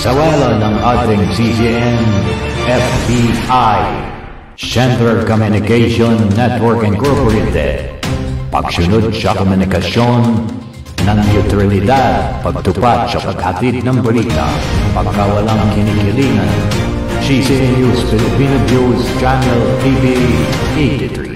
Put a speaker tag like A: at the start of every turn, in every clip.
A: Pagsawalan ng ating CCN, FBI, Central Communication Network Incorporated, pagsunod sa komunikasyon ng neutralidad, pagtupat sa paghatid ng balita, pagkawalang kinikilingan, CCN News Filipino News Channel TV 83.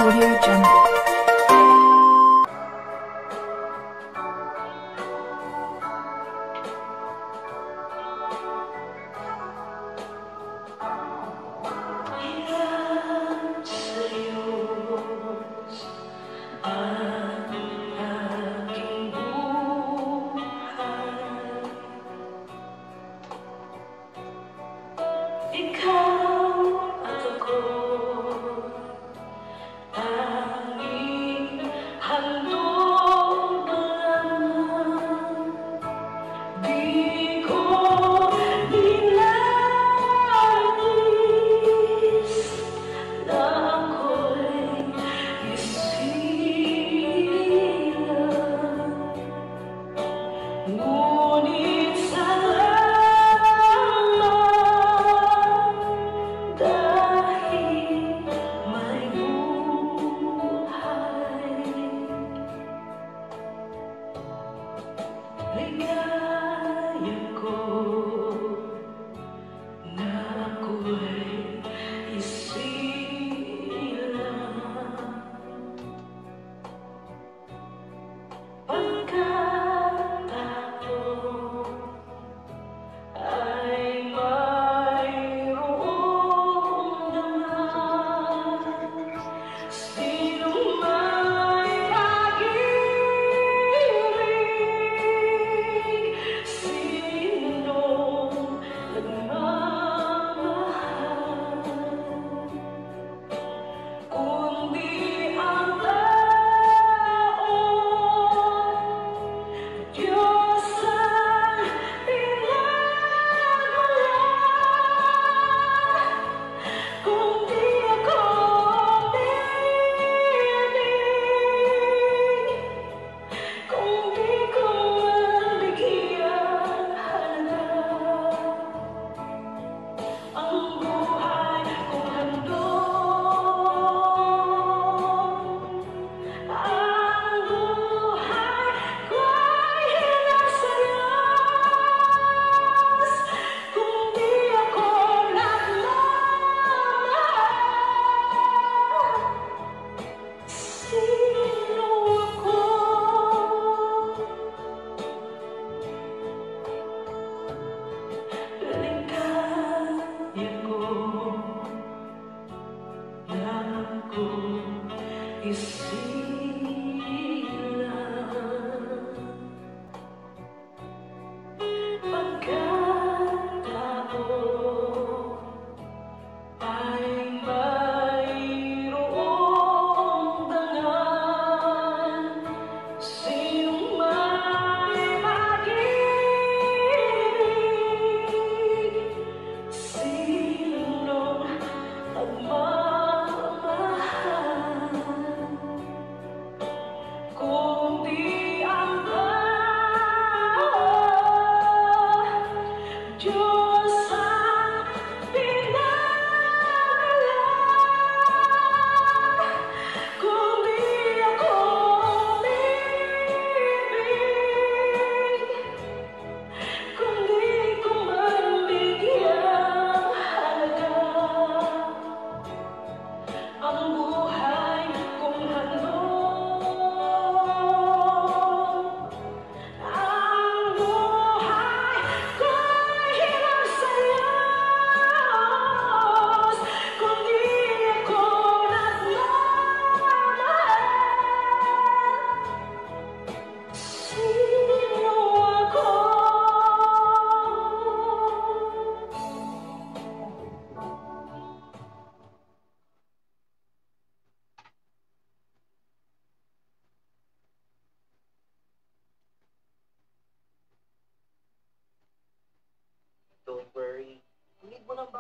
B: Audio Jungle.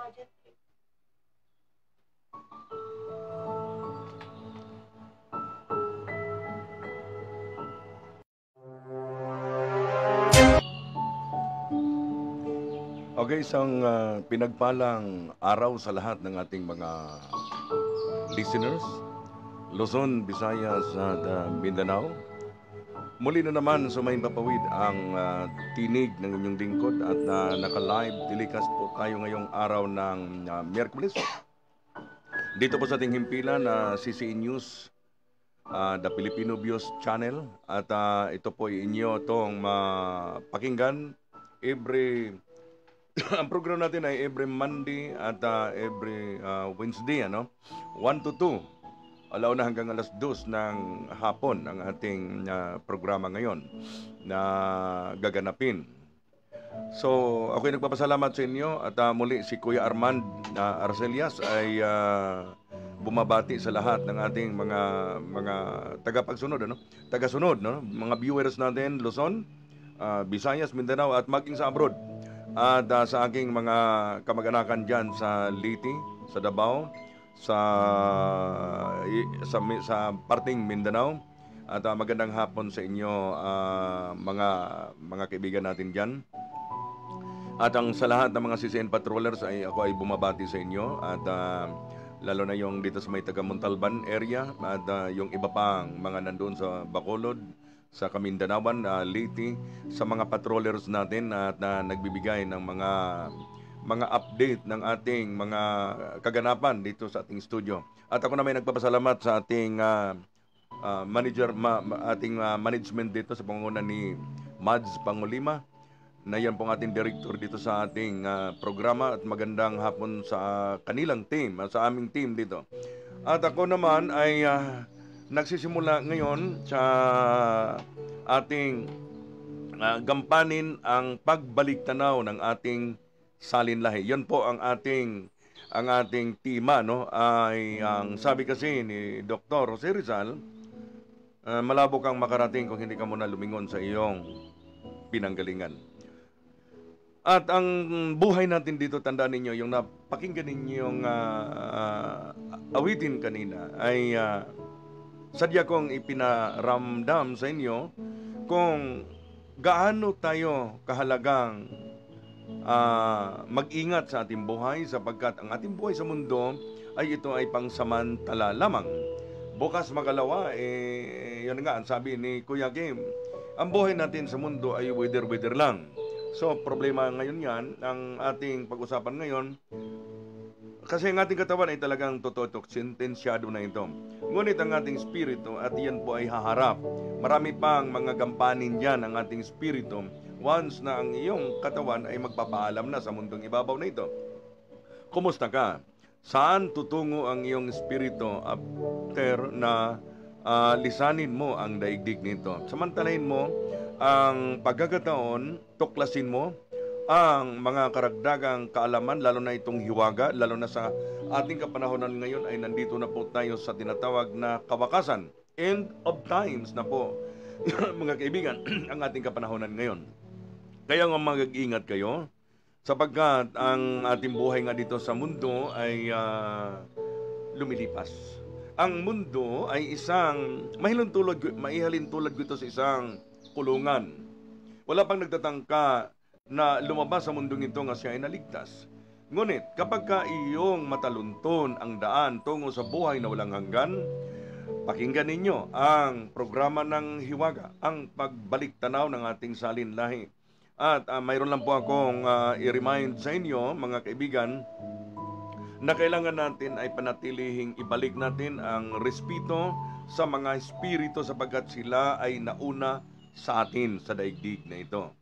C: Okay, isang pinagpalang araw sa lahat ng ating mga listeners, Luzon, Visayas at Mindanao. Muli na naman sumayin papawid ang tinig ng inyong lingkod at naka-live telecast po tayo ngayong araw ng Miyerkules. Dito po sa ating himpilan na CCE News, The Filipino Views Channel, at ito po inyo itong mapakinggan every ang program natin ay every Monday at every Wednesday, 1 to 2. Alauna hanggang alas 2 ng hapon ang ating programa ngayon na gaganapin. So, ako'y nagpapasalamat sa inyo at muli si Kuya Armand Arcelias ay bumabati sa lahat ng ating mga tagapagsunod, tagasunod, mga viewers natin Luzon, Visayas, Mindanao at maging sa abroad. At sa aking mga kamag-anakan dyan sa Liti, sa Davao, sa parting Mindanao, at magandang hapon sa inyo mga kaibigan natin dyan. At sa lahat ng mga CCN patrollers ako ay bumabati sa inyo at lalo na yung dito sa may taga Montalban area at yung iba pang mga nandoon sa Bacolod, sa Kamindanawan, Liti, sa mga patrollers natin at nagbibigay ng mga update ng ating mga kaganapan dito sa ating studio. At ako na may nagpapasalamat sa ating management dito sa pangunguna ni Mads Pangulima, na yan pong ating director dito sa ating programa, at magandang hapon sa kanilang team, sa aming team dito. At ako naman ay nagsisimula ngayon sa ating gampanin ang pagbalik-tanaw ng ating salinlahi. Yan po ang ating tema, ay ang sabi kasi ni Dr. Jose Rizal, malabo kang makarating kung hindi ka muna lumingon sa iyong pinanggalingan. At ang buhay natin dito, tandaan ninyo, yung napakinggan ninyong awitin kanina ay sadya kong ipinaramdam sa inyo kung gaano tayo kahalagang mag-ingat sa ating buhay, sapagkat ang ating buhay sa mundo ay ito ay pangsamantala lamang. Bukas magalawa, yun nga, ang sabi ni Kuya Kim, ang buhay natin sa mundo ay wither lang. So, problema ngayon yan, ang ating pag-usapan ngayon, kasi ang ating katawan ay talagang totoo, sentensyado na ito. Ngunit ang ating spirito, at yan po ay haharap. Marami pang mga gampanin dyan ang ating spirito once na ang iyong katawan ay magpapaalam na sa mundong ibabaw na ito. Kumusta ka? Saan tutungo ang iyong spirito after na lisanin mo ang daigdig nito? Samantalahin mo ang pagkakataon, tuklasin mo ang mga karagdagang kaalaman, lalo na itong hiwaga, lalo na sa ating kapanahonan ngayon ay nandito na po tayo sa tinatawag na kawakasan. End of times na po, mga kaibigan, ang ating kapanahonan ngayon. Kaya nga mag-ingat kayo, sapagkat ang ating buhay nga dito sa mundo ay lumilipas. Ang mundo ay isang maihalin tulad ito sa isang kulungan. Wala pang nagtatangka na lumabas sa mundong ito nga siya ay naligtas. Ngunit kapag iyong matalunton ang daan tungo sa buhay na walang hanggan, pakinggan ninyo ang programa ng Hiwaga, ang pagbalik tanaw ng ating salinlahi. At mayroon lang po akong i-remind sa inyo, mga kaibigan, na kailangan natin ay panatilihing ibalik natin ang respeto sa mga espiritu, sapagkat sila ay nauna sa atin sa daigdig na ito.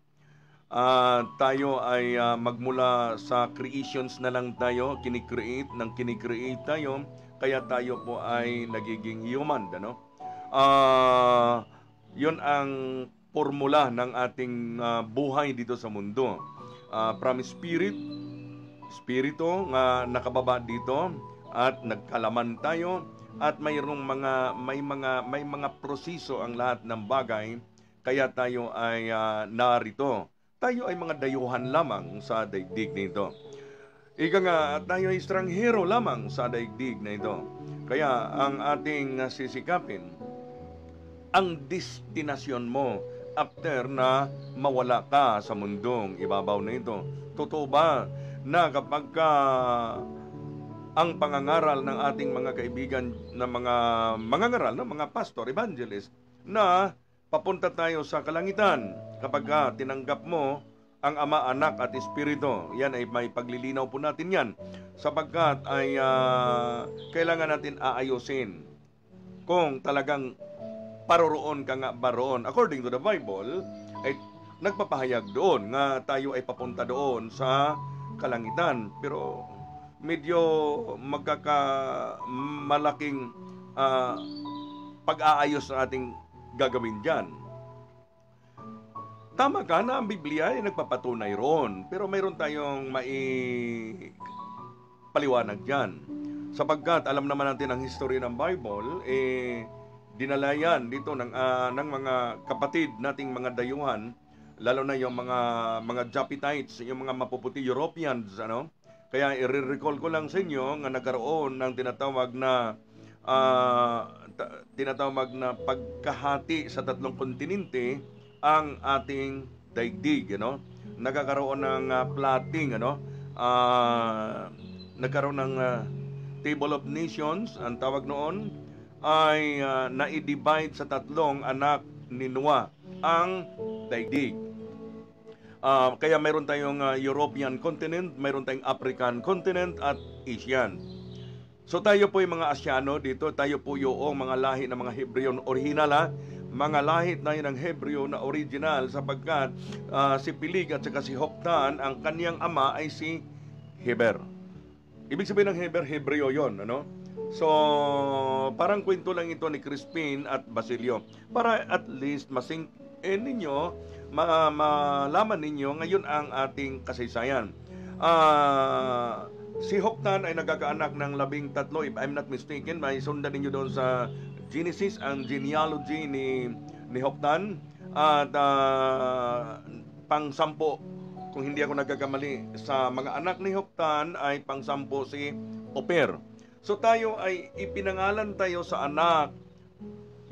C: Tayo ay magmula sa creations na lang tayo, kinikreate tayo, kaya tayo po ay nagiging human, yun ang formula ng ating buhay dito sa mundo. From spirito nga nakababa dito at nagkalaman tayo, at may mga proseso ang lahat ng bagay, kaya tayo ay narito. Tayo ay mga dayuhan lamang sa daigdig nito. Ika nga, tayo ay estranghero lamang sa daigdig na ito. Kaya ang ating sisikapin, ang destinasyon mo after na mawala ka sa mundong ibabaw na ito. Totoo ba na kapag ang pangangaral ng ating mga kaibigan na mga mangangaral, na mga pastor, evangelist, na papunta tayo sa kalangitan kapag tinanggap mo ang Ama, Anak at Espiritu? Yan ay may paglilinaw po natin yan, sapagkat ay kailangan natin aayusin kung talagang paroroon ka nga baroon. According to the Bible, ay nagpapahayag doon nga tayo ay papunta doon sa kalangitan. Pero medyo malaking pag-aayos na ating gagawin dyan. Tama ka na ang Biblia ay nagpapatunay roon, pero mayroon tayong paliwanag dyan. Sapagkat alam naman natin ang history ng Bible, dinala yan dito ng mga kapatid nating mga dayuhan, lalo na yung mga Japhethites, yung mga mapuputi Europeans, ano? Kaya i-recall ko lang sa inyo nga nagkaroon ng tinatawag na pagkahati sa tatlong kontinente ang ating daigdig, ano? Nagkakaroon ng plotting, ano? Nagkaroon ng Table of Nations, ang tawag noon ay na-divide sa tatlong anak ni Noah ang daigdig. Kaya mayroon tayong European continent, mayroon tayong African continent at Asian. So tayo po yung mga Asyano dito, tayo po yung mga lahi ng mga Hebreo original, mga lahi tayo ng Hebreo na original, sapagkat si Pilig at saka si Hoktan, ang kaniyang ama ay si Heber. Ibig sabihin ng Heber, Hebreo yon, ano? So, parang kwento lang ito ni Crispin at Basilio, para at least masing ninyo, malaman ninyo ngayon ang ating kasaysayan. Si Hoktan ay nagkakaanak ng 13, if I'm not mistaken. May sundan ninyo doon sa Genesis ang genealogy ni Hoktan. At pang-sampo, kung hindi ako nagkakamali, sa mga anak ni Hoktan ay pang-sampo si Oper. So tayo ay ipinangalan tayo sa anak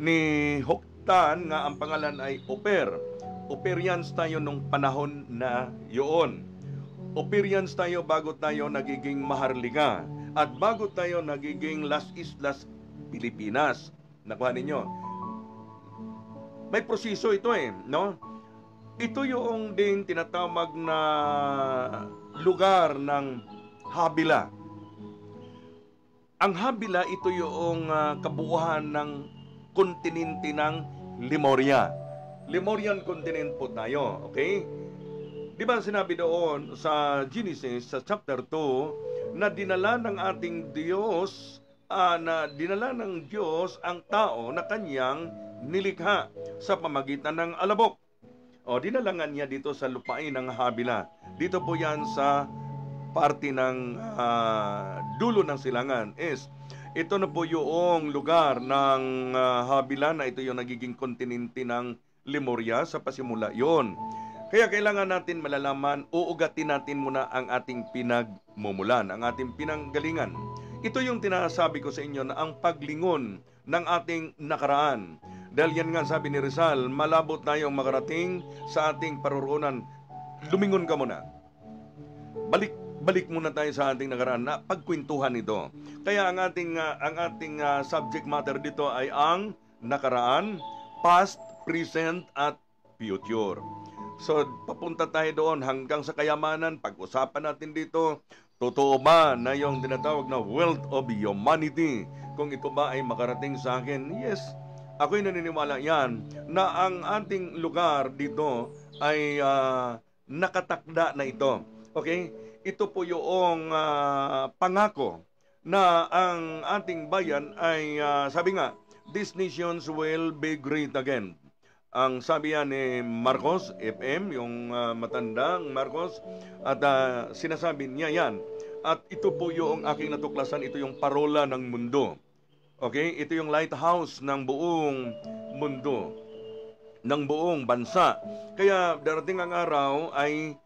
C: ni Hoktan nga ang pangalan ay Oper. Operians tayo nung panahon na yun. Operians tayo bago tayo nagiging Maharlika at bago tayo nagiging Las Islas Pilipinas. Nakuha ninyo? May proseso ito no? Ito yung ding tinatawag na lugar ng Habila. Ang Habila, ito yung kabuuan ng kontinente ng Lemuria. Lemurian continent po tayo, okay? Di ba sinabi doon sa Genesis, sa chapter 2, na dinala ng ating Diyos, dinala ng Diyos ang tao na kanyang nilikha sa pamagitan ng alabok. O, dinala nga niya dito sa lupain ng Habila. Dito po yan sa parte ng dulo ng silangan. Ito na po yung lugar ng Habila na ito yung nagiging kontinente ng Lemuria sa pasimula yon. Kaya kailangan natin malalaman, uugatin natin muna ang ating pinagmumulan, ang ating pinanggalingan. Ito yung tinasabi ko sa inyo na ang paglingon ng ating nakaraan. Dahil yan nga sabi ni Rizal, malabo tayong makarating sa ating paroroonan. Lumingon ka muna. Balik muna tayo sa ating nakaraan na pagkwentuhan ito. Kaya ang ating subject matter dito ay ang nakaraan, past, present at future. So, papunta tayo doon hanggang sa kayamanan. Pag-usapan natin dito, totoo ba na yung tinatawag na wealth of humanity? Kung ito ba ay makarating sa akin? Yes, ako'y naniniwala yan na ang ating lugar dito ay nakatakda na ito. Okay? Ito po yung pangako na ang ating bayan ay, sabi nga, these nations will be great again. Ang sabi yan ni Marcos FM, yung matandang Marcos, at sinasabi niya yan. At ito po yung aking natuklasan, ito yung parola ng mundo. Okay? Ito yung lighthouse ng buong mundo, ng buong bansa. Kaya darating ang araw ay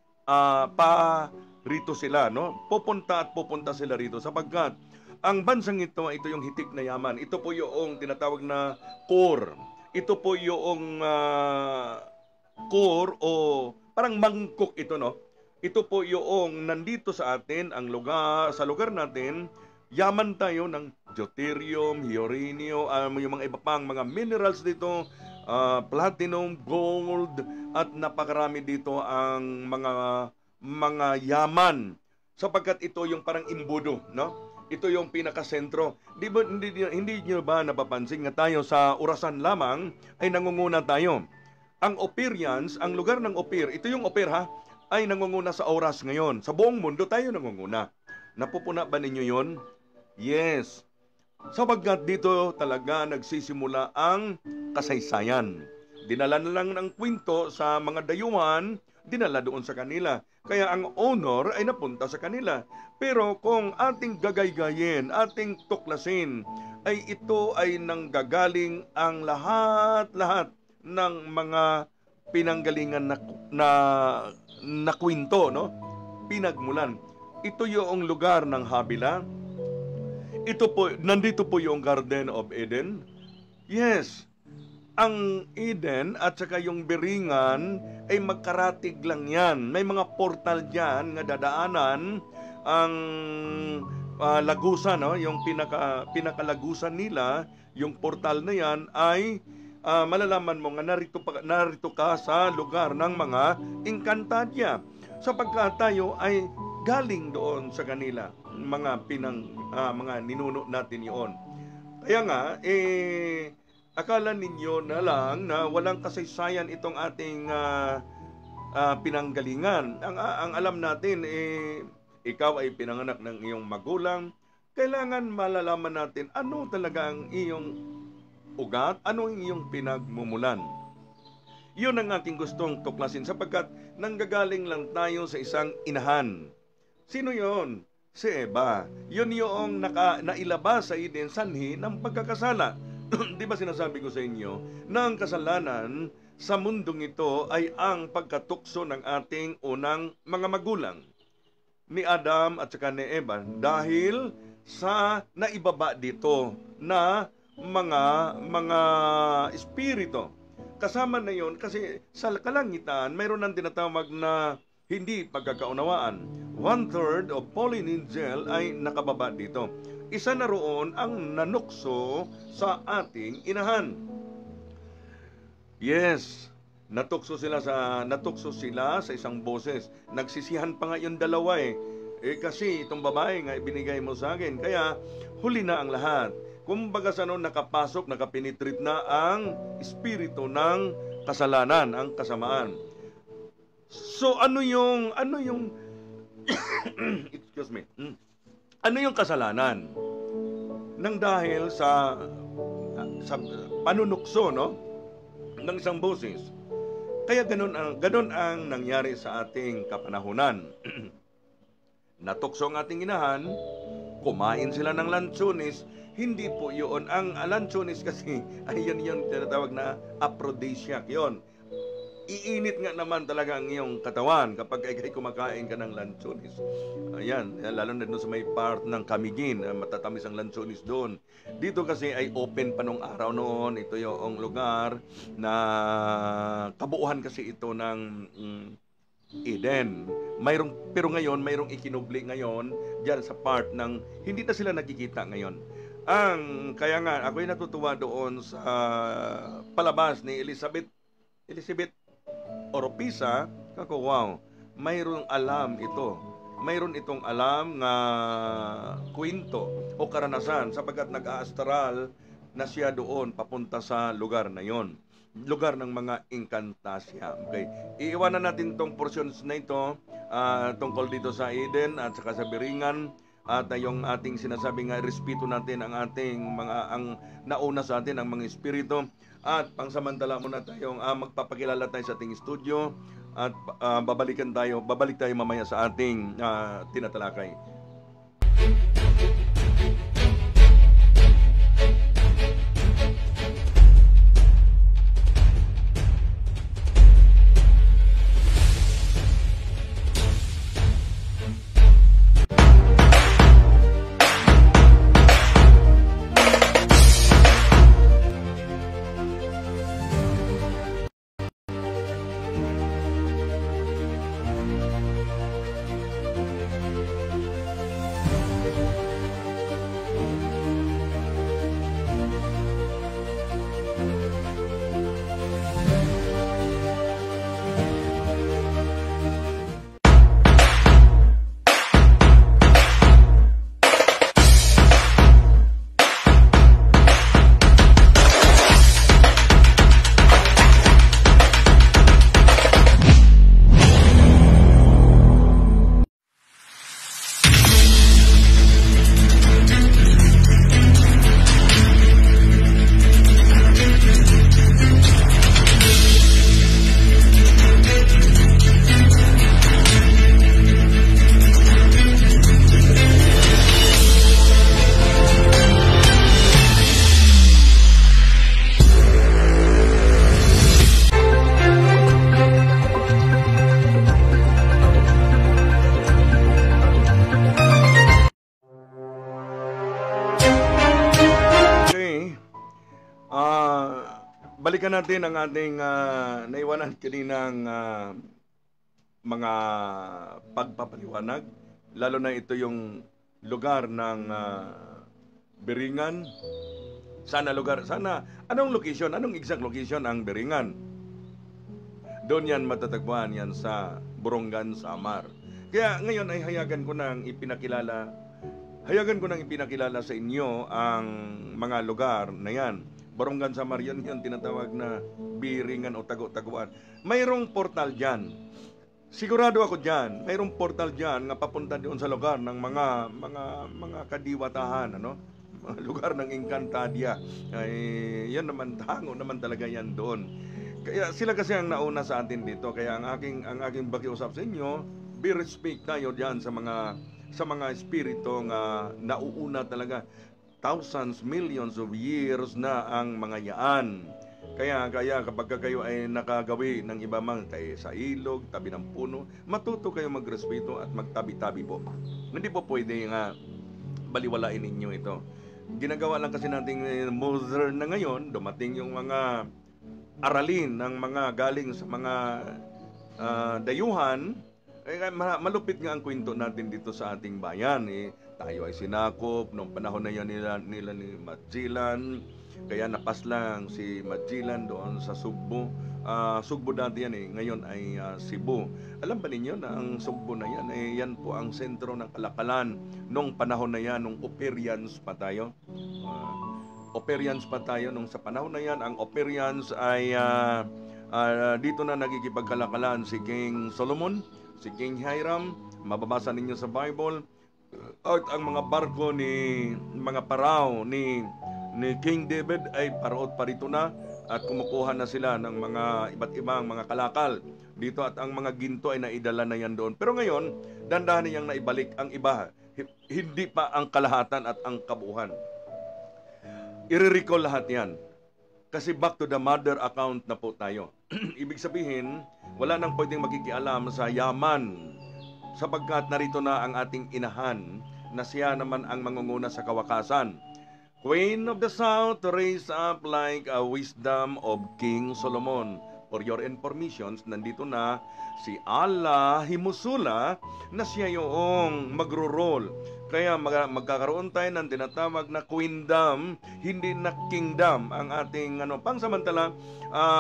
C: rito sila, no? Pupunta sila rito sapagkat ang bansang ito yung hitik na yaman. Ito po yung tinatawag na core. Ito po yung core o parang mangkok ito, no? Ito po yung nandito sa atin, sa lugar natin, yaman tayo ng deuterium, uranium, yung mga iba pang mga minerals dito, platinum, gold, at napakarami dito ang mga yaman. Sapagkat ito yung parang imbudo, no? Ito yung pinakasentro. Hindi nyo ba napapansin nga tayo sa orasan lamang ay nangunguna tayo? Ang Operians, ang lugar ng Oper, ito yung Oper ha, ay nangunguna sa oras ngayon. Sa buong mundo tayo nangunguna. Napupuna ba ninyo yon? Yes. Sapagkat dito talaga nagsisimula ang kasaysayan. Dinala na lang ng kwento sa mga dayuhan, dinala doon sa kanila. Kaya ang honor ay napunta sa kanila. Pero kung ating gagaygayin, ating tuklasin, ay ito ay nanggagaling ang lahat-lahat ng mga pinanggalingan na kwento, no? Pinagmulan. Ito yung lugar ng Habila. Nandito po yung Garden of Eden. Yes. Ang Eden at saka yung Beringan ay magkaratig lang yan. May mga portal dyan nga dadaanan ang lagusan, no? Yung pinakalagusan nila, yung portal na yan ay malalaman mo nga narito ka sa lugar ng mga Encantadia. Sapagkat tayo ay galing doon sa kanila, mga ninuno natin yun. Kaya nga, akala ninyo na lang na walang kasaysayan itong ating pinanggalingan. Ang alam natin, ikaw ay pinanganak ng iyong magulang. Kailangan malalaman natin ano talaga ang iyong ugat, ano ang iyong pinagmumulan. Yun ang aking gustong tuklasin sapagkat nanggagaling lang tayo sa isang inahan. Sino yon? Si Eva. Yun yung nailabas sa Eden sanhi ng pagkakasala. Di ba sinasabi ko sa inyo na ang kasalanan sa mundong ito ay ang pagkatukso ng ating unang mga magulang ni Adam at saka ni Eva dahil sa naibaba dito na mga espiritu. Kasama na yon kasi sa kalangitan mayroon ng tinatawag na hindi pagkakaunawaan. 1/3 of fallen angel ay nakababa dito. Isa na roon ang nanukso sa ating inahan. Yes, natukso sila sa isang boses. Nagsisihan pa nga yung dalawa kasi itong babae nga ibinigay mo sa akin. Kaya huli na ang lahat. Kumbaga sa noon nakapinitreat na ang espiritu ng kasalanan, ang kasamaan. So ano yung excuse me. Ano yung kasalanan? Nang dahil sa panunukso, no? Ng isang boses. Kaya ganun ang nangyari sa ating kapanahunan. Natukso ang ating inahan, kumain sila ng lansones. Hindi po yun. Ang lansones kasi ay yun tinatawag na aphrodisiac yun. Iinit nga naman talaga ang iyong katawan kapag ay kumakain ka ng lansones. Ayan, lalo na doon sa may part ng Camiguin, matatamis ang lansones doon. Dito kasi ay open pa nung araw noon. Ito yung lugar na kabuuhan kasi ito ng Eden. Pero ngayon, mayroong ikinubli ngayon diyan sa part ng hindi na sila nakikita ngayon. Kaya nga, ako'y natutuwa doon sa palabas ni Elizabeth Oropesa, kako wow, mayroong alam ito. Mayroon itong alam na kwento o karanasan sapagkat nag-aastral na siya doon papunta sa lugar na yon. Lugar ng mga Encantasia. Okay. Iiwanan natin itong portions na ito tungkol dito sa Eden at saka sa Beringan at yung ating sinasabi nga respeto natin ang ating ang nauna sa atin ang mga espiritu. At pangsamantala muna tayong magpapakilala tayo sa ating studio at babalik tayo mamaya sa ating tinatalakay. balikan natin ang ating naiwanan kaninang mga pagpapaliwanag, lalo na ito yung lugar ng Beringan. Anong location, anong exact location ang Beringan? Doon yan matatagpuan yan sa Borongan, Samar. Kaya ngayon ay hayagan ko nang ipinakilala sa inyo ang mga lugar na yan. Borongan, Samar, yan tinatawag na Biringan o Tago-Taguan. Mayroong portal dyan. Sigurado ako dyan, mayroong portal dyan na papunta doon sa lugar ng mga kadiwatahan, ano? Lugar ng Encantadia. Ay, yan naman, tango naman talaga yan doon. Kaya sila kasi ang nauna sa atin dito. Kaya ang aking pakiusap sa inyo, be respect tayo diyan sa mga espiritu nga nauuna talaga. Thousands, millions of years na ang mga yaan. Kaya kapag kayo ay nakagawi ng iba mang sa ilog, tabi ng puno, matuto kayo magrespeto at magtabi-tabi po. Hindi po pwede nga baliwalain ninyo ito. Ginagawa lang kasi natin modern na ngayon, dumating yung mga aralin ng mga galing sa mga dayuhan. Malupit nga ang kwento natin dito sa ating bayan. Tayo ay sinakop noong panahon na yan nila ni Magellan. Kaya napaslang si Magellan doon sa Sugbo. Sugbo dati yan ngayon ay Cebu. Alam ba ninyo na ang Sugbo na yan yan po ang sentro ng kalakalan nung panahon na yan, nung Operians pa tayo. Nung sa panahon na yan, ang Operians ay dito na nagkikipagkalakalan si King Solomon, si King Hiram. Mababasa ninyo sa Bible. At ang mga barko mga paraw ni King David ay paraot parito na at kumukuha na sila ng mga iba't ibang mga kalakal dito at ang mga ginto ay naidala na yan doon. Pero ngayon, dandahan niyang naibalik ang iba, hindi pa ang kalahatan at ang kabuuan. I-recall lahat yan. Kasi back to the mother account na po tayo. Ibig sabihin, wala nang pwedeng makikialam sa yaman sapagkat narito na ang ating inahan na siya naman ang mangunguna sa kawakasan. Queen of the South raised up like a wisdom of King Solomon. For your informations, nandito na si Allah Himusula na siya yung magro-roll. Kaya magkakaroon tayo ng tinatawag na queendom, hindi na kingdom ang ating pangsamantala.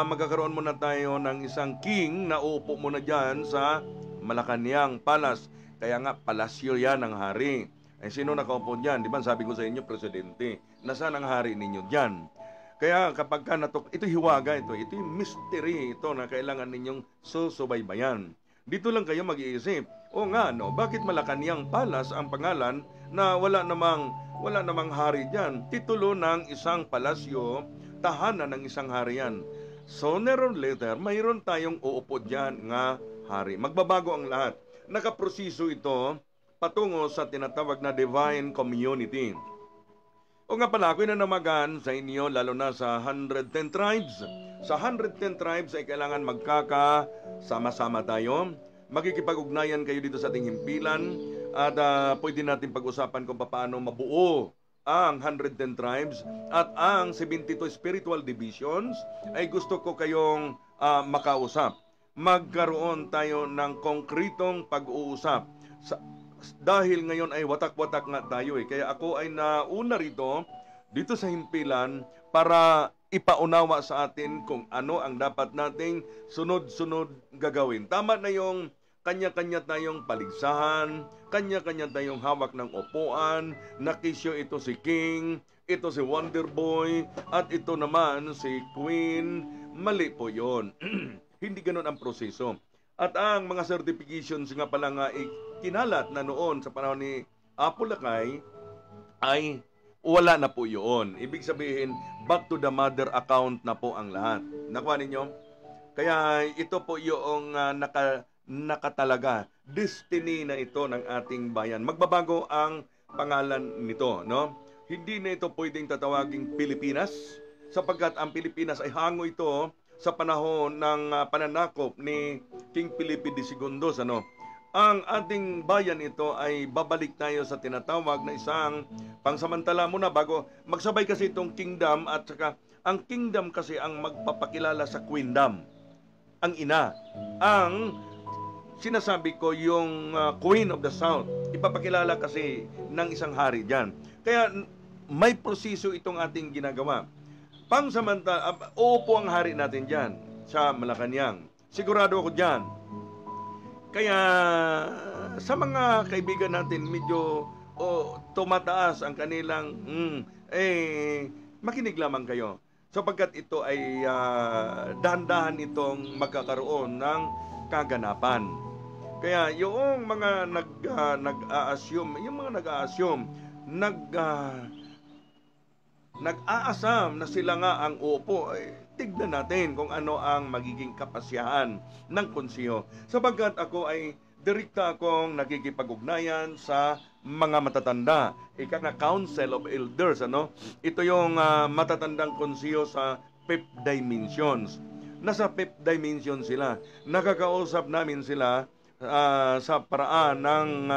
C: Magkakaroon muna tayo ng isang king na uupo muna dyan sa Malacanang Palace. Kaya nga, palasyo yan ng hari. Sino nakaupo dyan? Di ba sabi ko sa inyo, presidente. Nasaan ang hari ninyo dyan? Kaya kapag ito hiwaga ito yung mystery ito na kailangan ninyong susubaybayan. Dito lang kayo mag-iisip. O nga, bakit Malacanang Palace ang pangalan na wala namang hari dyan? Titulo ng isang palasyo, tahanan ng isang hari yan. Sooner or later, mayroon tayong uupo dyan nga hari. Magbabago ang lahat. Nakaproseso ito patungo sa tinatawag na divine community. O nga pala, ako'y nanamagan sa inyo, lalo na sa 110 tribes. Sa 110 tribes ay kailangan magkakasama-sama tayo. Makikipag-ugnayan kayo dito sa ating himpilan. At pwede natin pag-usapan kung paano mabuo ang 110 tribes. At ang 72 spiritual divisions ay gusto ko kayong makausap. Magkaroon tayo ng konkretong pag-uusap. Dahil ngayon ay watak-watak nga tayo Kaya ako ay nauna dito sa himpilan para ipaunawa sa atin kung ano ang dapat nating sunod-sunod gagawin. Tama na yung kanya-kanya tayong paligsahan, kanya-kanya tayong hawak ng upuan, nakisyo ito si King, ito si Wonder Boy, at ito naman si Queen. Mali po yon. Hindi ganun ang proseso. At ang mga certifications nga pala nga kinalat na noon sa panahon ni Apo Lakay ay wala na po yun. Ibig sabihin, back to the mother account na po ang lahat. Nakuha ninyo? Kaya ito po yung nakatalaga. Destiny na ito ng ating bayan. Magbabago ang pangalan nito, no? Hindi na ito pwedeng tatawaging Pilipinas sapagkat ang Pilipinas ay hango ito sa panahon ng pananakop ni King Felipe II. Ang ating bayan ito ay babalik tayo sa tinatawag na isang pangsamantala muna bago magsabay kasi itong kingdom at saka Ang kingdom kasi ang magpapakilala sa queendom. Ang ina. Ang sinasabi ko yung Queen of the South. Ipapakilala kasi ng isang hari dyan. Kaya may proseso itong ating ginagawa. Pangsamantala, uupo ang hari natin dyan sa Malacanang. Sigurado ako dyan. Kaya sa mga kaibigan natin, medyo tumataas ang kanilang, makinig lamang kayo. Sapagkat ito ay dahan-dahan itong magkakaroon ng kaganapan. Kaya yung mga nag-a-assume, nag-aasam na sila nga ang uupo, tignan natin kung ano ang magiging kapasyahan ng konseho. Sapagkat ako ay direkta akong nakikipag-ugnayan sa mga matatanda. Ika nga Council of Elders, Ito yung matatandang konseho sa fifth dimensions. Nasa fifth dimension sila. Nakakausap namin sila sa paraan ng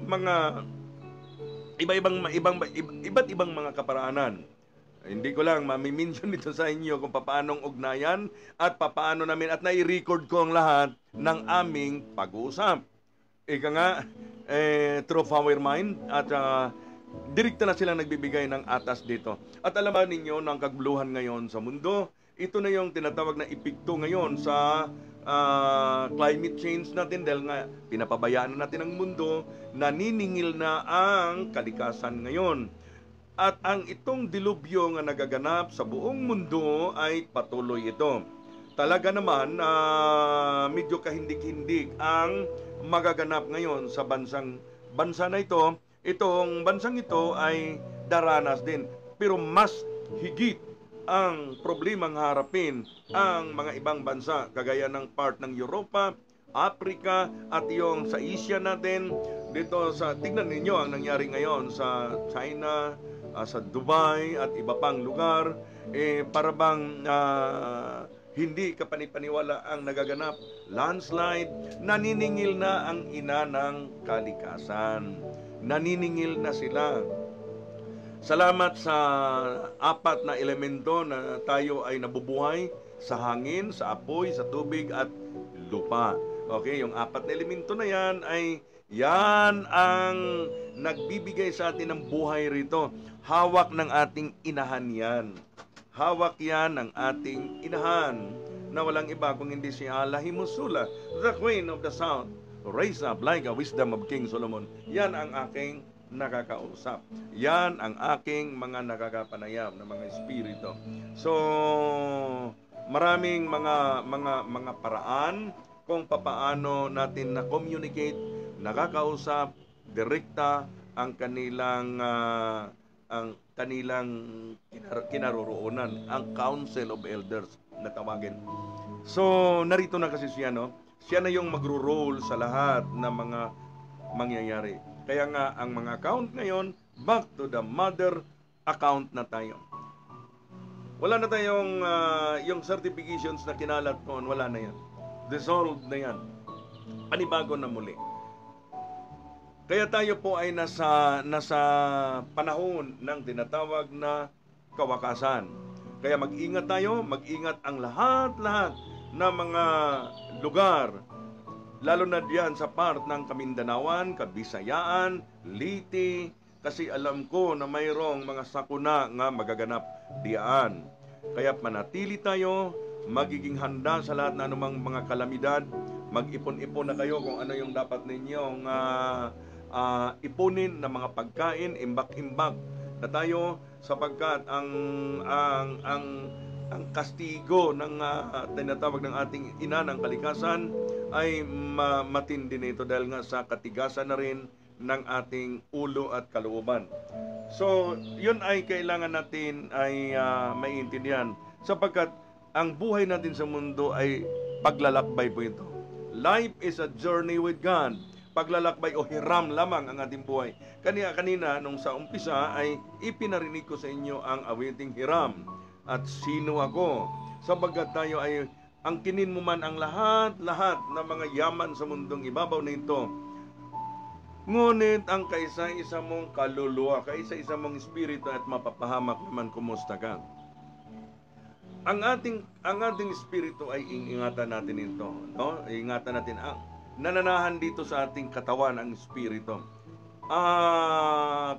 C: mga iba't ibang mga kaparaanan. Hindi ko lang mami-mention dito sa inyo kung paanong ugnayan at paano namin at nai-record ko ang lahat ng aming pag-uusap. Ika nga, through our mind at direkta na silang nagbibigay ng atas dito. At alam ba ninyo ng kaguluhan ngayon sa mundo, ito na yung tinatawag na epekto ngayon sa climate change natin dahil nga pinapabayaan na natin ang mundo, naniningil na ang kalikasan ngayon. At ang itong dilubyo nga nagaganap sa buong mundo ay patuloy ito. Talaga naman medyo kahindik-hindik ang magaganap ngayon sa bansa na ito. Itong bansang ito ay daranas din. Pero mas higit ang problemang harapin ang mga ibang bansa kagaya ng part ng Europa, Africa at yung sa Asia natin. Dito tignan ninyo ang nangyari ngayon sa China, sa Dubai at iba pang lugar, para bang hindi kapanipaniwala ang nagaganap. Landslide, naniningil na ang ina ng kalikasan. Naniningil na sila. Salamat sa apat na elemento na tayo ay nabubuhay: sa hangin, sa apoy, sa tubig at lupa. Okay, yung apat na elemento na yan ang nagbibigay sa atin ng buhay rito. Hawak ng ating inahan yan. Hawak yan ng ating inahan na walang iba kung hindi si Alahimusula, the Queen of the South, raised up like a wisdom of King Solomon. Yan ang aking nakakausap. Yan ang aking mga nakakapanayam na mga espiritu. So, maraming mga paraan kung papaano natin na-communicate, nakakausap, direkta ang kanilang kinaroroonan, ang Council of Elders na tawagin. So, narito na kasi siya, Siya na yung magro-roll sa lahat ng mga mangyayari. Kaya nga, ang mga account ngayon, back to the mother account na tayo. Wala na tayong yung certifications na kinalat noon, wala na yan. Dissolved na yan. Panibago na muli. Kaya tayo po ay nasa panahon ng tinatawag na kawakasan. Kaya mag-ingat tayo, mag-ingat ang lahat-lahat na mga lugar, lalo na diyan sa part ng Kamindanawan, Kabisayaan, Liti, kasi alam ko na mayroong mga sakuna nga magaganap diyan. Kaya manatili tayo, magiging handa sa lahat na anumang mga kalamidad. Mag-ipon-ipon na kayo kung ano yung dapat ninyong ipunin na mga pagkain, imbak-imbak na tayo, sapagkat ang kastigo ng tinatawag ng ating ina ng kalikasan ay matindi nito dahil nga sa katigasan na rin ng ating ulo at kalooban. So, yun ay kailangan natin ay maintindihan, sapagkat ang buhay natin sa mundo ay paglalakbay po ito. Life is a journey with God. Paglalakbay o hiram lamang ang ating buhay. Kanina nung sa umpisa ay ipinarinig ko sa inyo ang awiting hiram. At sino ako? Sapagkat tayo ay angkinin mo man ang lahat ng mga yaman sa mundong ibabaw na ito. Ngunit ang kaisa-isa mong kaluluwa, kaisa-isa mong espiritu at mapapahamak naman kumusta ka. Ang ating espiritu ay ingatan natin ito, no? Ingatan natin ang nananahan dito sa ating katawan ang espiritu.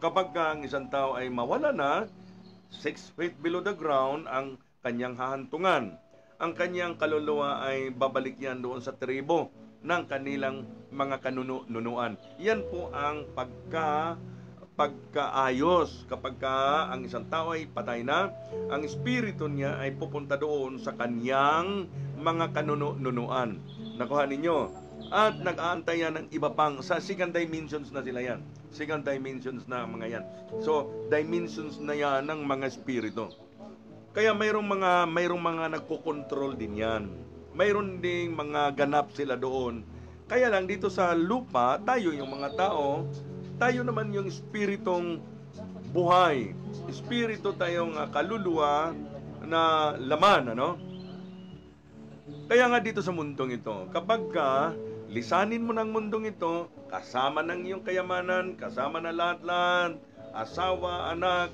C: Kapag ang isang tao ay mawala na, 6 feet below the ground ang kanyang hahantungan. Ang kanyang kaluluwa ay babalik yan doon sa tribo ng kanilang mga kanunuan. Yan po ang pagkaayos. Kapag ang isang tao ay patay na, ang espiritu niya ay pupunta doon sa kanyang mga kanunuan. Nakuha ninyo? At nag-aantay yan ng iba pang, sa second dimensions na sila yan. Second dimensions na mga yan. So, dimensions na yan ng mga espiritu. Kaya mayroong mga nagko-control din yan. Mayroon ding mga ganap sila doon. Kaya lang dito sa lupa, tayo yung mga tao, tayo naman yung espiritong buhay. Espiritu tayong kaluluwa na laman, ano? Kaya nga dito sa mundong ito, kapag lisanin mo ng mundong ito, kasama ng iyong kayamanan, kasama na lahat-lahat, asawa, anak,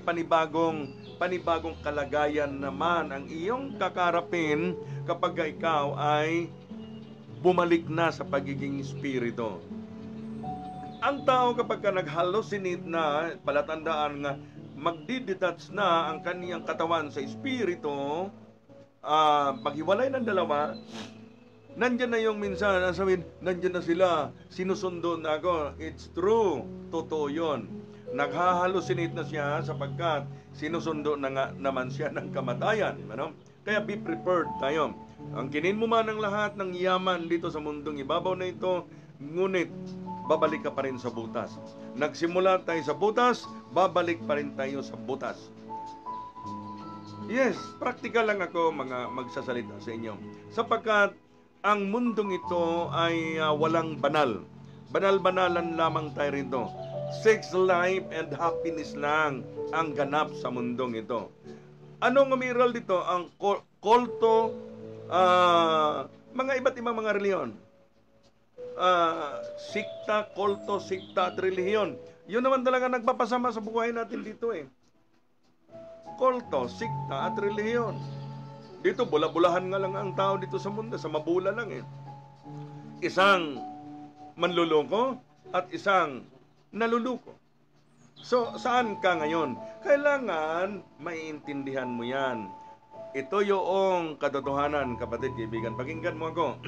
C: panibagong kalagayan naman ang iyong kakarapin kapag ikaw ay bumalik na sa pagiging espiritu. Ang tao kapag nag-hallucinate na, palatandaan nga, magdidetach na ang kaniyang katawan sa espiritu, maghiwalay ng dalawa, nandyan na yung minsan, sabihin, nandyan na sila, sinusundo na ako. It's true, totoo yun. Naghahalusinate na siya sapagkat sinusundo na nga naman siya ng kamatayan. Ano? Kaya be prepared tayo. Ang kinin mo man ang lahat ng yaman dito sa mundong ibabaw na ito, ngunit babalik ka pa rin sa butas. Nagsimula tayo sa butas, babalik pa rin tayo sa butas. Yes, practical lang ako magsasalita sa inyo. Sapagkat ang mundong ito ay walang banal. Banal-banalan lamang tayo rito. Sex, life, and happiness lang ang ganap sa mundong ito. Anong umiral dito? Ang kulto, mga iba't ibang mga reliyon. Sikta, kulto, sikta at relihiyon. Yun naman talaga nagpapasama sa buhay natin dito eh. Kulto, sikta at relihiyon. Dito, bula-bulahan nga lang ang tao dito sa mundo. Sa mabula lang eh. Isang manluloko at isang naluluko. So, saan ka ngayon? Kailangan maiintindihan mo yan. Ito yung katotohanan, kapatid, kaibigan. Pakinggan mo ako.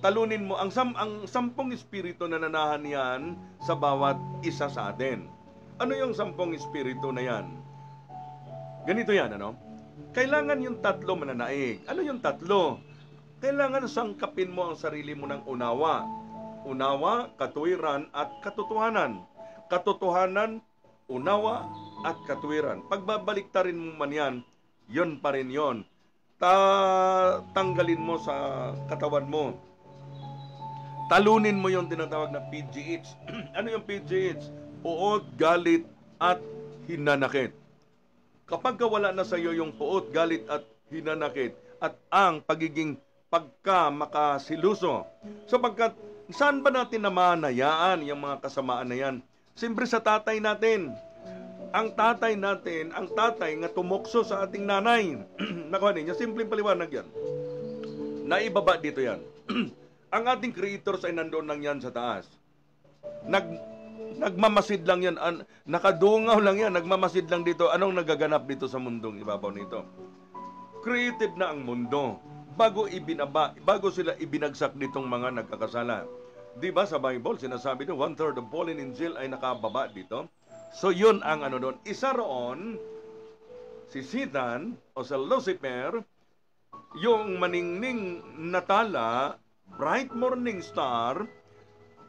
C: Talunin mo ang 10 espiritu na nanahan yan sa bawat isa sa atin. Ano yung 10 espiritu na yan? Ganito yan, ano? Kailangan yung 3 mananaig. Ano yung 3? Kailangan sangkapin mo ang sarili mo ng unawa. Unawa, katuwiran, at katotohanan. Katotohanan, unawa, at katuwiran. Pagbabaliktarin mo man yan, yun pa rin yun. Tanggalin mo sa katawan mo. Talunin mo yung tinatawag na PGH. Ano yung PGH? Puot, galit, at hinanakit. Kapag wala na sa iyo yung puot, galit, at hinanakit, at ang pagiging pagka-makasiluso, sapagkat saan ba natin namanayaan yung mga kasamaan na yan? Siyempre sa tatay natin. Ang tatay natin, ang tatay nga tumukso sa ating nanay. Nakuha niya, simpleng paliwanag yan. Naibaba dito yan. Ang ating creators ay nandoon lang yan sa taas. Nagmamasid lang yan, nakadungaw lang yan, nagmamasid lang dito. Anong nagaganap dito sa mundong ibabaw nito? Created na ang mundo bago sila ibinagsak nitong mga nagkakasala. Di ba sa Bible, sinasabi doon, 1/3 of fallen angel ay nakababa dito. So yun ang ano doon. Isa roon, si Satan o si Lucifer, yung maningning natala, bright morning star,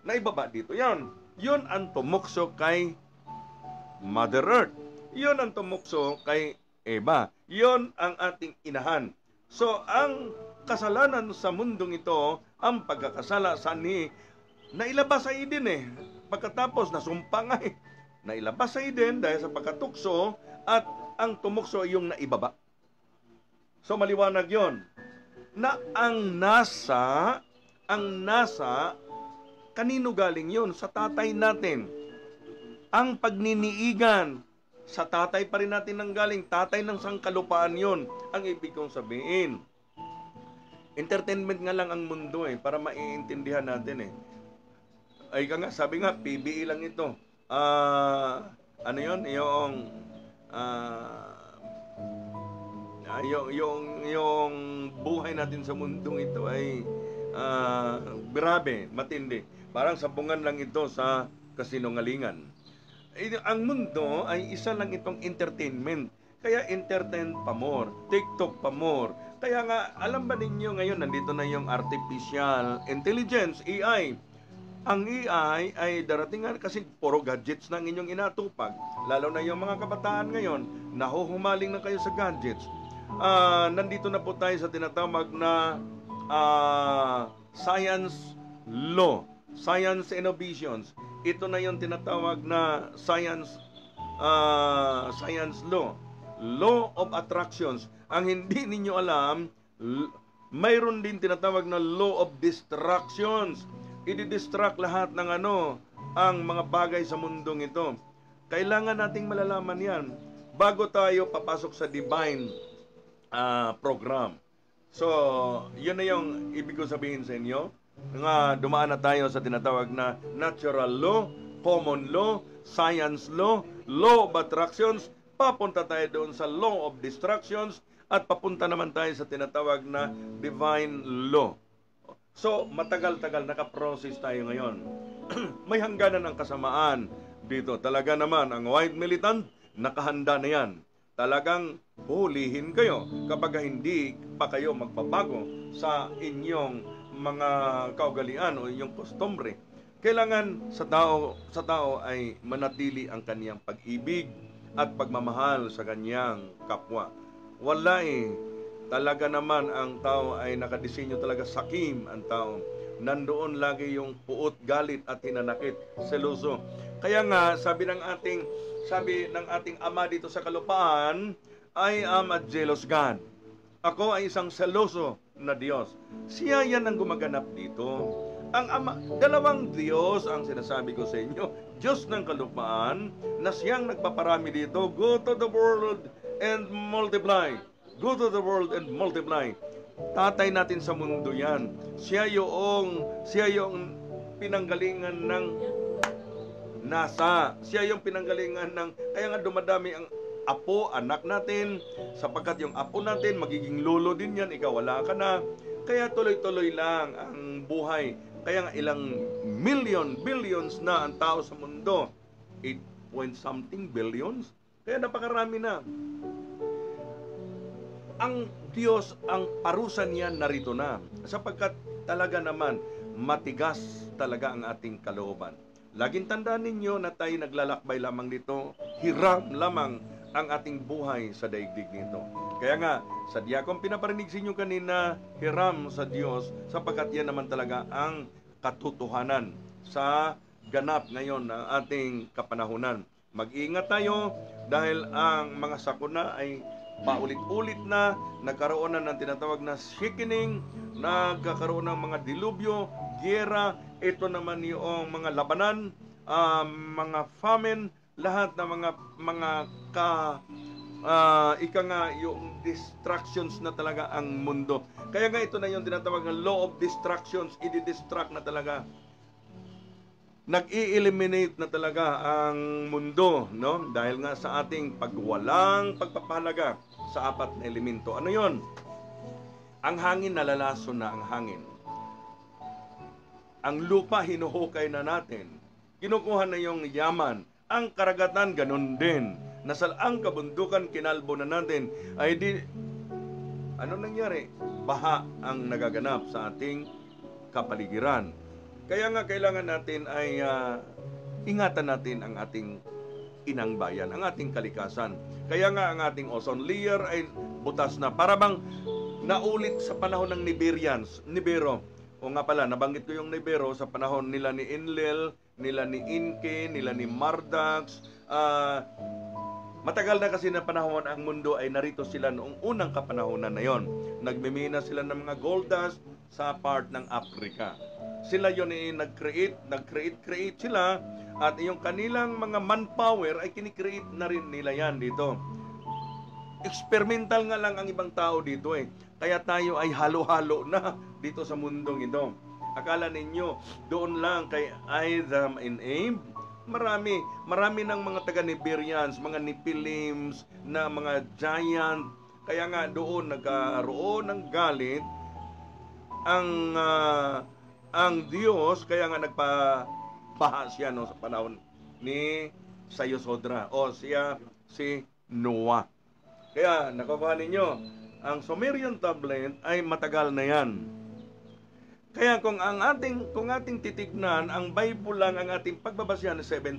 C: na ibaba dito. Yan. Yun ang tumukso kay Mother Earth. Yun ang tumukso kay Eva. Yun ang ating inahan. So, ang kasalanan sa mundong ito, ang pagkakasala sa nailabas sa Eden eh. Pagkatapos, nasumpa nga eh. Nailabas sa Eden dahil sa pagkatukso at ang tumukso ay yung naibaba. So, maliwanag yon na ang nasa Kanino galing yun? Sa tatay natin. Ang pagniniigan, sa tatay pa rin natin nang galing. Tatay ng sangkalupaan yun, ang ibig kong sabihin. Entertainment nga lang ang mundo para maiintindihan natin Ay ka nga, sabi nga, PBE lang ito. Ano yun? Yung buhay natin sa mundong ito ay grabe, matindi. Parang sabungan lang ito sa kasinungalingan. Ang mundo ay isa lang itong entertainment. Kaya entertain pa more, TikTok pa more. Kaya nga, alam ba ninyo ngayon, nandito na yung artificial intelligence, AI. Ang AI ay darating nga kasi puro gadgets na ang inyong inatupag. Lalo na yung mga kabataan ngayon, nahuhumaling na kayo sa gadgets. Nandito na po tayo sa tinatawag na science law, science innovations. Ito na yung tinatawag na science law, law of attractions. Ang hindi ninyo alam, mayroon din tinatawag na law of distractions. I-distract lahat ng ang mga bagay sa mundong ito. Kailangan nating malalaman yan bago tayo papasok sa divine program. So, yun na yung ibig ko sabihin sa inyo. Dumaan na tayo sa tinatawag na natural law, common law, science law, law of attractions. Papunta tayo doon sa law of distractions at papunta naman tayo sa tinatawag na divine law. So, matagal-tagal nakaprocess tayo ngayon. May hangganan ng kasamaan dito. Talaga naman, ang white militant, nakahanda na yan. Talagang hulihin kayo kapag hindi pa kayo magbabago sa inyong mga kaugalian o inyong kostumbre. Kailangan sa tao ay manatili ang kaniyang pag-ibig at pagmamahal sa kaniyang kapwa. Wala talaga naman ang tao ay nakadisenyo talaga sakim ang tao. Nandoon lagi yung puot, galit at hinanakit, seloso. Kaya nga sabi ng ating Ama dito sa kalupaan, I am a jealous God. Ako ay isang seloso na Diyos. Siya yan ang gumaganap dito. Ang Ama, dalawang Diyos ang sinasabi ko sa inyo. Diyos ng kalupaan na siyang nagpaparami dito. Go to the world and multiply. Go to the world and multiply. Tatay natin sa mundo yan. Siya yung pinanggalingan ng NASA. Siya yung pinanggalingan ng, kaya nga dumadami ang apo, anak natin, sapagkat yung apo natin, magiging lolo din yan, ikaw wala ka na. Kaya tuloy-tuloy lang ang buhay. Kaya nga ilang billions na ang tao sa mundo. 8 point something billions. Kaya napakarami na. Ang Diyos, ang parusa niya narito na. Sapagkat talaga naman, matigas talaga ang ating kalooban. Laging tandaan ninyo na tayo naglalakbay lamang dito, hiram lamang ang ating buhay sa daigdig nito. Kaya nga, sadya kong pinaparinig sa inyo kanina, hiram sa Diyos, sapagkat yan naman talaga ang katotohanan sa ganap ngayon ng ating kapanahunan. Mag-ingat tayo dahil ang mga sakuna ay paulit-ulit na nagkaroon na ng tinatawag na shakening, nagkakaroon ng mga dilubyo, giyera, ito naman yung mga labanan, mga famine, lahat ng yung distractions na talaga ang mundo. Kaya nga ito na yung tinatawag na law of distractions, i-distract na talaga. Nag-i-eliminate na talaga ang mundo, no? Dahil nga sa ating pagwalang pagpapahalaga sa apat na elemento. Ano yon? Ang hangin, nalalason na ang hangin. Ang lupa, hinuhukay na natin. Kinukuha na yung yaman. Ang karagatan, ganun din. Ang kabundukan, kinalbo na natin. Ay di, ano nangyari? Baha ang nagaganap sa ating kapaligiran. Kaya nga kailangan natin ay ingatan natin ang ating inang bayan, ang ating kalikasan. Kaya nga ang ating ozone layer ay butas na. Para bang naulit sa panahon ng Nibero. O nga pala, nabanggit ko yung Nibero sa panahon nila ni Enlil, nila ni Inke, nila ni Mardax. Matagal na kasi na panahon ang mundo ay narito sila noong unang kapanahonan na yon. Nagmimina sila ng mga gold dust sa part ng Africa. Sila yon ay nag-create sila at yung kanilang mga manpower ay kinikreate na rin nila yan dito. Experimental nga lang ang ibang tao dito eh. Kaya tayo ay halo-halo na dito sa mundong ito. Akala ninyo, doon lang kay Adam and Eve, marami ng mga taga-Niberians, mga Nephilims, na mga giant. Kaya nga doon nagkaroon ng galit ang Diyos, kaya nga nagpabaha siya no, sa panahon ni Sayosodra o siya si Noah. Kaya nakukuha ninyo, ang Sumerian tablet ay matagal na yan. Kaya kung ating titignan, ang Bible lang ang ating pagbabasyan na 7,000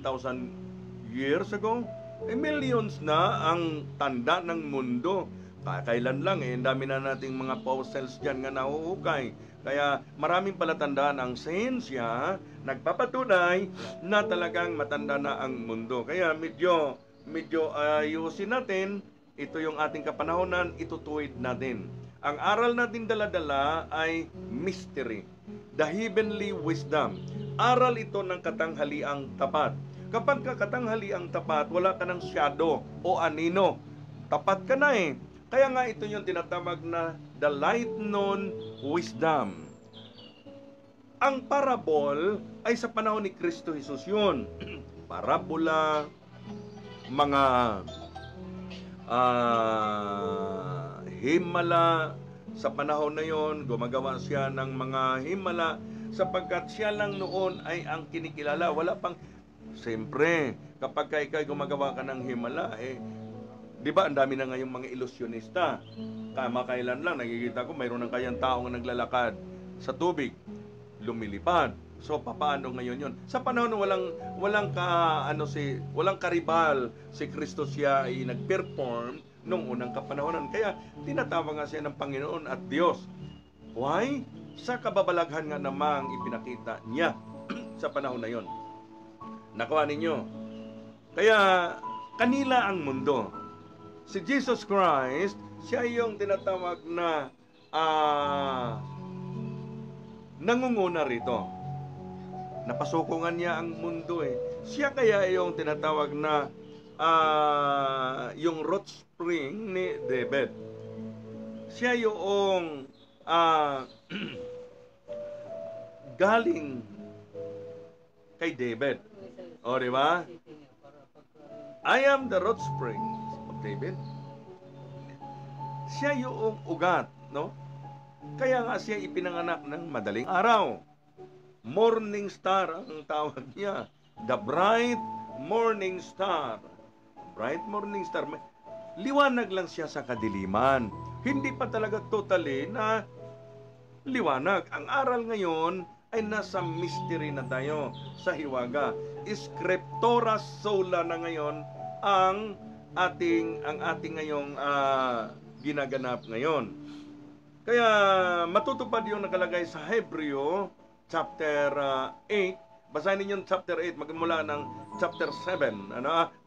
C: years ago, millions na ang tanda ng mundo. Kailan lang ang dami na nating mga fossils dyan nga nahuhukay. Kaya maraming palatandaan ang siyensya, nagpapatunay na talagang matanda na ang mundo. Kaya medyo ayusin natin, ito yung ating kapanahonan, itutuwid natin. Ang aral natin dala-dala ay mystery, the heavenly wisdom. Aral ito ng katanghaliang tapat. Kapag katanghaliang tapat, wala ka ng shadow o anino. Tapat ka na eh. Kaya nga ito yung tinatawag na the light known wisdom. Ang parabol ay sa panahon ni Kristo Jesus yun. Parabola, mga himala. Sa panahon na yon, gumagawa siya ng mga himala sapagkat siya lang noon ay ang kinikilala. Wala pang, siyempre, kapag ikaw gumagawa ka ng himala, di ba, ang dami na ngayong mga ilusyonista. Kamakailan lang, nakikita ko, mayroon ng kayang taong naglalakad sa tubig, lumilipad. So, paano ngayon yon? Sa panahon walang karibal si Kristo, siya ay nag-perform nung unang kapanahonan. Kaya tinatawag nga siya ng Panginoon at Diyos. Why? Sa kababalaghan nga namang ipinakita niya sa panahon na yon. Nakuha ninyo. Kaya kanila ang mundo. Si Jesus Christ, siya yung tinatawag na nangunguna rito. Napasukungan niya ang mundo eh. Siya kaya yung tinatawag na yung root spring ni David. Siya yung galing kay David. O, di ba? I am the root spring of David. Siya yung ugat, no? Kaya nga siya ipinanganak ng madaling araw. Morning star ang tawag niya. The bright morning star. Bright morning star. Liwanag lang siya sa kadiliman. Hindi pa talaga totally na liwanag. Ang aral ngayon ay nasa mystery na tayo, sa hiwaga. Scriptura sola na ngayon ang ating ngayong ginaganap ngayon. Kaya matutupad yung nakalagay sa Hebreo chapter 8. Basahin niyo yung chapter 8 magmula ng chapter 7,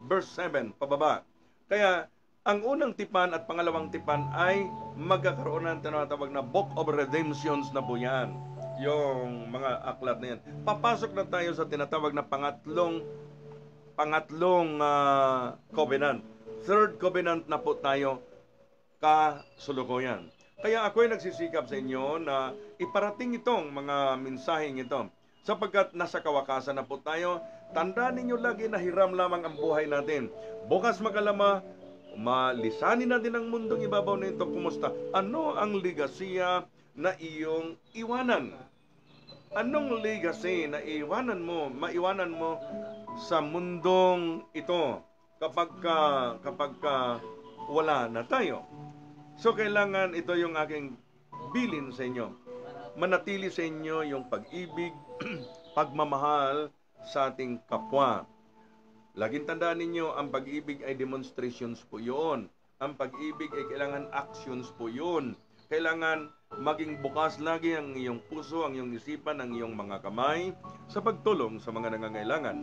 C: verse 7 pababa. Kaya ang unang tipan at pangalawang tipan ay magkakaroon ng tinatawag na Book of Redemptions na po yan. Yung mga aklat na yan. Papasok na tayo sa tinatawag na pangatlong covenant. Third covenant na po tayo kasulukuyan. Kaya ako ay nagsisikap sa inyo na iparating itong mga mensaheng ito. Sapagkat nasa kawakasan na po tayo, tandaan ninyo lagi na hiram lamang ang buhay natin. Bukas makalama, malisanin natin ang mundong ibabaw na ito. Kumusta? Ano ang legasiya na iyong iwanan? Anong legacy na maiwanan mo sa mundong ito kapag wala na tayo? So, kailangan ito yung aking bilin sa inyo. Manatili sa inyo yung pag-ibig, pagmamahal sa ating kapwa. Laging tandaan ninyo, ang pag-ibig ay demonstrations po yun. Ang pag-ibig ay kailangan actions po yun. Kailangan maging bukas lagi ang iyong puso, ang iyong isipan, ang iyong mga kamay sa pagtulong sa mga nangangailangan.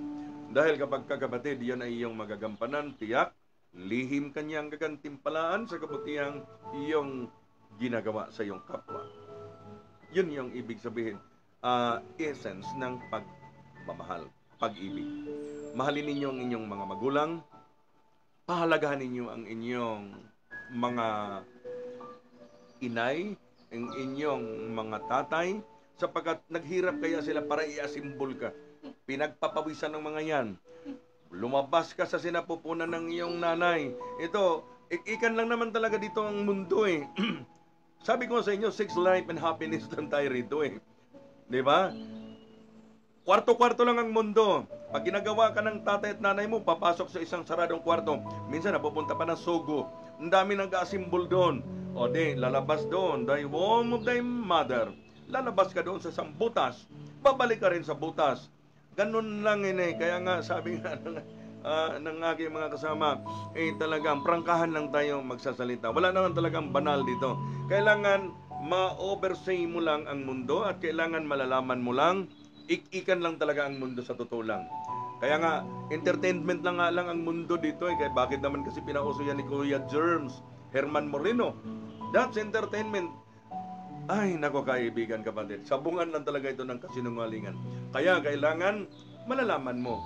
C: Dahil kapag kakabatid, yan ay iyong magagampanan, tiyak lihim kanyang gagantimpalaan sa kabutihang iyong ginagawa sa iyong kapwa. Yun yung ibig sabihin, essence ng pagmamahal, pag-ibig. Mahalin ninyo ang inyong mga magulang, pahalagahan ninyo ang inyong mga inay, ang inyong mga tatay, sapagkat naghirap kaya sila para i-asimbol ka. Pinagpapawisan ng mga yan. Lumabas ka sa sinapupunan ng iyong nanay. Ito, ikan lang naman talaga dito ang mundo eh. Sabi ko sa inyo, 6 life and happiness lang tayo rito eh. Diba? Kwarto-kwarto lang ang mundo. Pag ginagawa ka ng tatay at nanay mo, papasok sa isang saradong kwarto. Minsan napupunta pa ng sugo. Ang dami nag-aasimbol doon. O di, lalabas doon. Thy womb of thy mother. Lalabas ka doon sa isang butas. Babalik ka rin sa butas. Ganun lang yun eh. Kaya nga, sabi nga ng aking mga kasama, talagang prangkahan lang tayo magsasalita. Wala naman talagang banal dito. Kailangan ma-oversay mo lang ang mundo at kailangan malalaman mo lang, ikan lang talaga ang mundo sa totoo lang. Kaya nga, entertainment lang nga lang ang mundo dito eh. Kaya bakit naman kasi pinauso yan ni Kuya Germs, Herman Moreno? That's entertainment. Ay, nako kaibigan, kapatid. Sabungan lang talaga ito ng kasinungalingan. Kaya kailangan malalaman mo.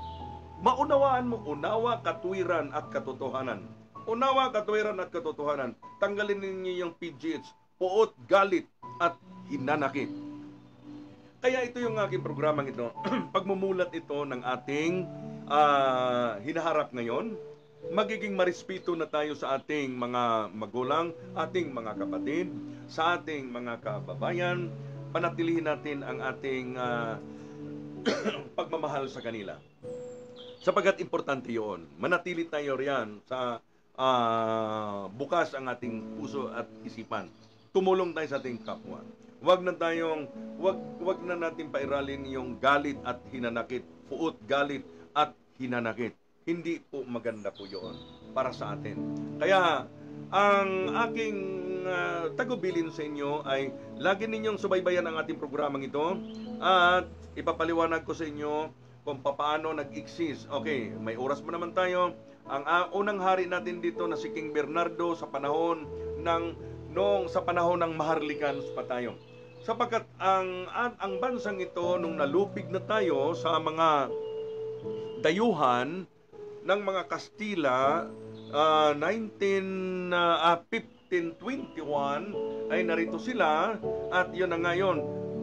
C: Maunawaan mo, unawa, katwiran at katotohanan. Unawa, katwiran at katotohanan. Tanggalin ninyo yung PGH, puot, galit at hinanakit. Kaya ito yung aking programang ito. Pagmumulat ito ng ating hinaharap ngayon, magiging marespeto na tayo sa ating mga magulang, ating mga kapatid, sa ating mga kababayan. Panatilihin natin ang ating pagmamahal sa kanila. Sapagat importante yun. Manatili tayo riyan sa bukas ang ating puso at isipan. Tumulong tayo sa ating kapwa. Wag na natin pairalin yung galit at hinanakit. Puot, galit at hinanakit. Hindi po maganda po yun para sa atin. Kaya ang aking tagubilin sa inyo ay lagi ninyong subaybayan ang ating programang ito at ipapaliwanag ko sa inyo kung paano nag-exist. Okay, may oras mo naman tayo. Ang unang hari natin dito na si King Bernardo sa panahon sa panahon ng Maharlikans pa tayo. Sapagkat ang bansang ito nung nalupig na tayo sa mga dayuhan ng mga Kastila 1521 ay narito sila at yun na ngayon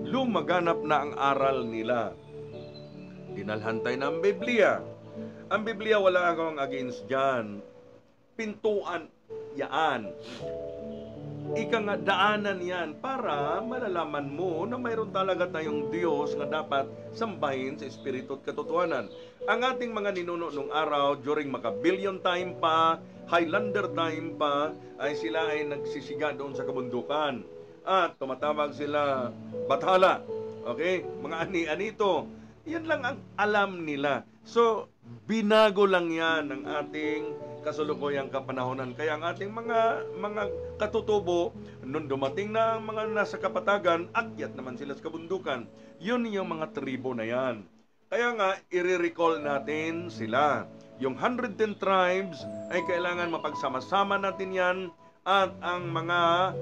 C: lumaganap na ang aral nila. Dinalhan tayo ng Biblia. Ang Biblia wala akong against dyan. Pintuan yaan. Daanan yan para malalaman mo na mayroon talaga tayong Diyos na dapat sambahin sa Espiritu at katotohanan. Ang ating mga ninuno nung araw, during Macabillion time pa, Highlander time pa, ay sila ay nagsisiga doon sa kabundukan. At tumatawag sila Bathala. Okay? Mga ani-anito. Yan lang ang alam nila. So, binago lang yan ng ating kasulukuyang kapanahonan. Kaya ang ating mga katutubo, nung dumating na ang mga nasa kapatagan, akyat naman sila sa kabundukan. Yun yung mga tribo na yan. Kaya nga, i-recall natin sila. Yung 110 tribes ay kailangan mapagsama-sama natin yan at ang mga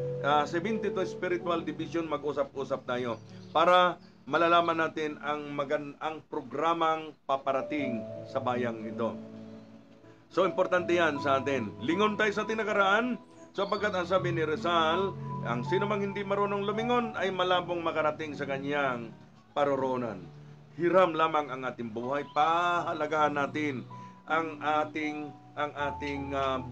C: 72 spiritual division mag-usap-usap tayo para malalaman natin ang programang paparating sa bayang ito. So, importante yan sa atin. Lingon tayo sa tinakaraan, sapagkat ang sabi ni Rizal, ang sino mang hindi marunong lumingon ay malabong makarating sa kanyang paroronan. Hiram lamang ang ating buhay. Pahalagahan natin ang ating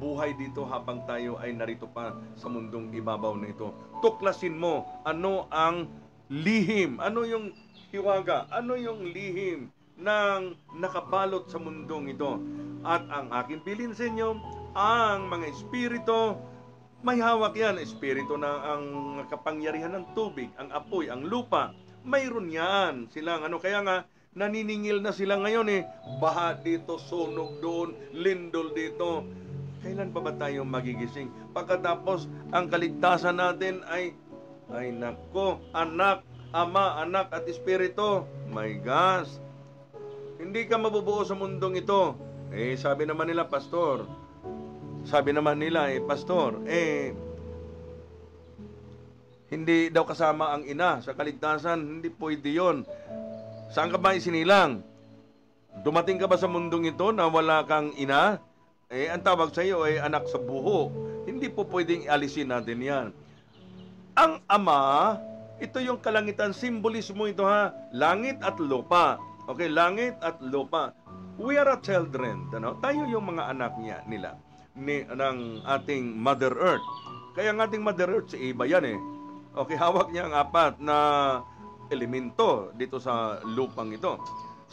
C: buhay dito habang tayo ay narito pa sa mundong ibabaw na ito. Tuklasin mo ano ang lihim, ano yung hiwaga, ano yung lihim ng nakabalot sa mundong ito. At ang aking bilin sa inyo, ang mga espiritu, may hawak yan. Espiritu na ang kapangyarihan ng tubig, ang apoy, ang lupa, mayroon yan silang kaya nga naniningil na sila ngayon baha dito, sunog doon, lindol dito. Kailan pa ba tayo magigising? Pagkatapos ang kaligtasan natin ay nako, anak, ama, anak at espiritu. My gosh, hindi ka mabubuo sa mundong ito. Sabi naman nila, Pastor, sabi naman nila, Pastor, hindi daw kasama ang ina sa kaligtasan. Hindi pwede yun. Saan ka ba isinilang? Dumating ka ba sa mundong ito na wala kang ina? Ang tawag sa iyo ay anak sa buho. Hindi po pwedeng alisin natin yan. Ang ama, ito yung kalangitan, simbolismo ito ha. Langit at lupa. Okay, langit at lupa. We are children. Ano? Tayo yung mga anak nila. Ng ating Mother Earth. Kaya ang ating Mother Earth, si Eva yan Okay, hawak niya ang 4 na elemento dito sa lupang ito.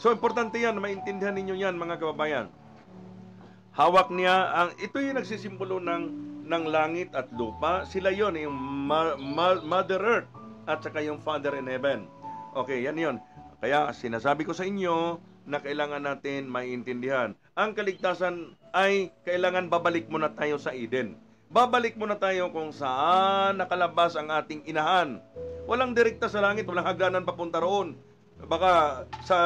C: So, importante yan, maintindihan ninyo yan, mga kababayan. Hawak niya, ito yung nagsisimbolo ng langit at lupa. Sila yon yung Mother Earth at saka yung Father in Heaven. Okay, yan yon. Kaya sinasabi ko sa inyo na kailangan natin maintindihan. Ang kaligtasan ay kailangan babalik muna tayo sa Eden. Babalik muna tayo kung saan nakalabas ang ating inahan. Walang direkta sa langit, walang hagdanan papunta roon. Baka sa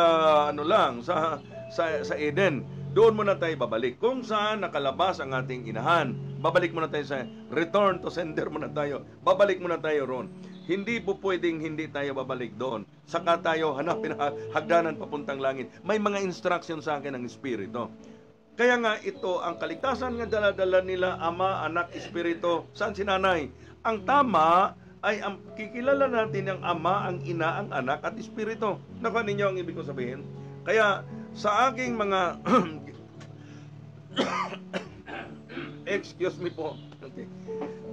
C: sa Eden. Doon muna tayo babalik. Kung saan nakalabas ang ating inahan, babalik muna tayo sa return to sender muna tayo. Babalik muna tayo roon. Hindi po pwedeng hindi tayo babalik doon. Saka tayo hanapin ang hagdanan papuntang langit. May mga instruction sa akin ng Espiritu. Kaya nga ito, ang kaligtasan nga dala-dala nila, Ama, Anak, Espiritu. Saan si Nanay? Ang tama ay kikilala natin ang Ama, ang Ina, ang Anak, at Espiritu. Nakuha ninyo ang ibig ko sabihin? Kaya sa aking mga excuse me po. Okay.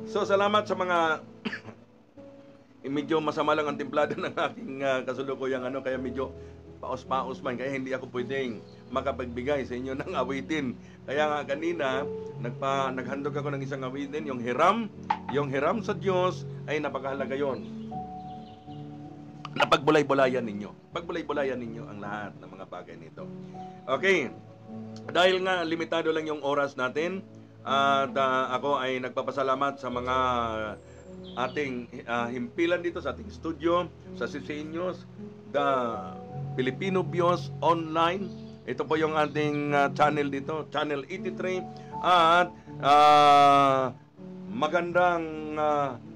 C: So salamat sa mga medyo masama lang ang templada ng aking kasulukuyang kaya medyo paos-paos man, kaya hindi ako pwedeng makapagbigay sa inyo ng awitin. Kaya nga kanina naghandog ako ng isang awitin, yung hiram sa Diyos ay napakahalaga yon. Pagbulay-bulayan ninyo ang lahat ng mga bagay nito. Okay, dahil nga limitado lang yung oras natin, at ako ay nagpapasalamat sa mga ating himpilan dito sa ating studio, sa Sisenyos, the Filipino Bios Online. Ito po yung ating channel dito, Channel 83. At magandang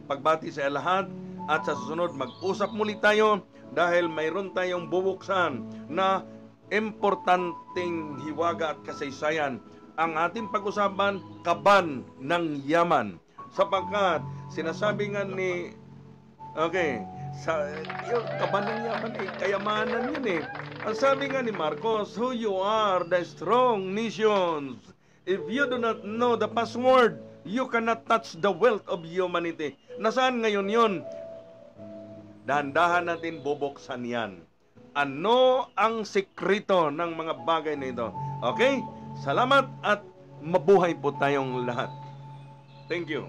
C: pagbati sa lahat. At sa susunod, mag-usap muli tayo dahil mayroon tayong bubuksan na importanteng hiwaga at kasaysayan. Ang ating pag-usapan, kaban ng yaman. Sapagkat sinasabi nga ni yung kaban ng yaman kayamanan yun Ang sabi nga ni Marcos, who you are, the strong nations. If you do not know the password, you cannot touch the wealth of humanity. Nasaan ngayon yun? Dahan-dahan natin bubuksan yan. Ano ang sekreto ng mga bagay na ito? Okay? Salamat at mabuhay po tayong lahat. Thank you.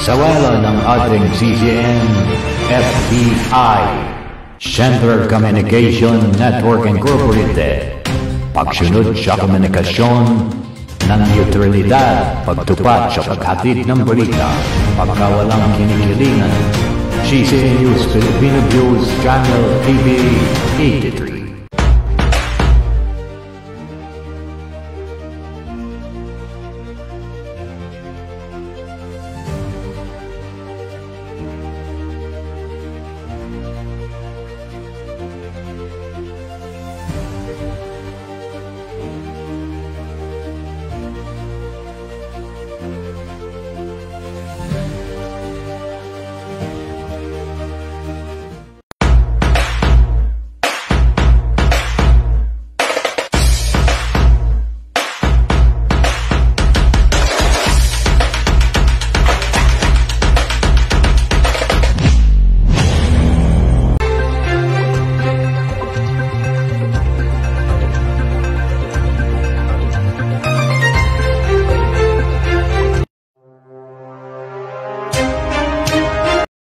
A: Sa wala ng ating CGN, FBI, Central Communication Network Incorporated, pagsunod sa komunikasyon ng neutralidad, pagtupad sa paghatid ng balita, pagkawalang kinikilingan, CCN News Filipino News Channel TV 83.